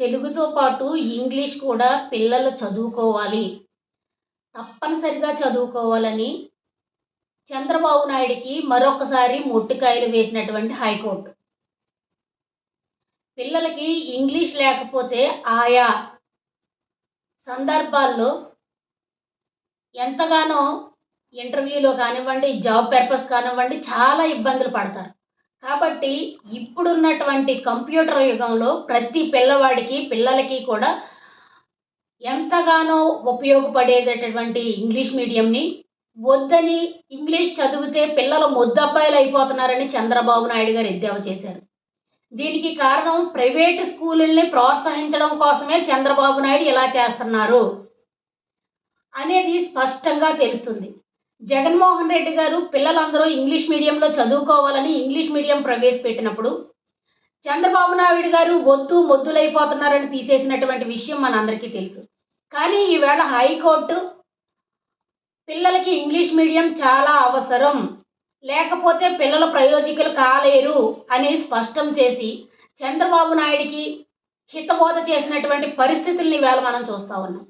తెలుగుతో పాటు ఇంగ్లీష్ కూడా పిల్లలు చదువుకోవాలి. తప్పనిసరిగా చదువుకోవాలని చంద్రబాబు నాయుడికి మరొకసారి మొట్టికాయలు వేసినటువంటి హైకోర్టు. పిల్లలకి ఇంగ్లీష్ లేకపోతే ఆయా సందర్భాల్లో ఎంతగానో ఇంటర్వ్యూలో కానివ్వండి, జాబ్ పర్పస్ కానివ్వండి చాలా ఇబ్బందులు పడతారు. కాబట్టి ఇప్పుడున్నటువంటి కంప్యూటర్ యుగంలో ప్రతి పిల్లలకి కూడా ఎంతగానో ఉపయోగపడేటటువంటి ఇంగ్లీష్ మీడియంని వద్దని, ఇంగ్లీష్ చదివితే పిల్లలు మొద్దబ్బాయిలు అయిపోతున్నారని చంద్రబాబు నాయుడు గారు ఎద్దేవా చేశారు. దీనికి కారణం ప్రైవేటు స్కూలుల్ని ప్రోత్సహించడం కోసమే చంద్రబాబు నాయుడు ఇలా చేస్తున్నారు అనేది స్పష్టంగా తెలుస్తుంది. జగన్మోహన్ రెడ్డి గారు పిల్లలందరూ ఇంగ్లీష్ మీడియంలో చదువుకోవాలని ఇంగ్లీష్ మీడియం ప్రవేశపెట్టినప్పుడు చంద్రబాబు నాయుడు గారు వద్దు మొద్దులైపోతున్నారని తీసేసినటువంటి విషయం మనందరికీ తెలుసు. కానీ ఈవేళ హైకోర్టు పిల్లలకి ఇంగ్లీష్ మీడియం చాలా అవసరం, లేకపోతే పిల్లలు ప్రయోజకులు కాలేరు అని స్పష్టం చేసి చంద్రబాబు నాయుడికి హితబోధ చేసినటువంటి పరిస్థితుల్ని ఈవేళ మనం చూస్తూ ఉన్నాం.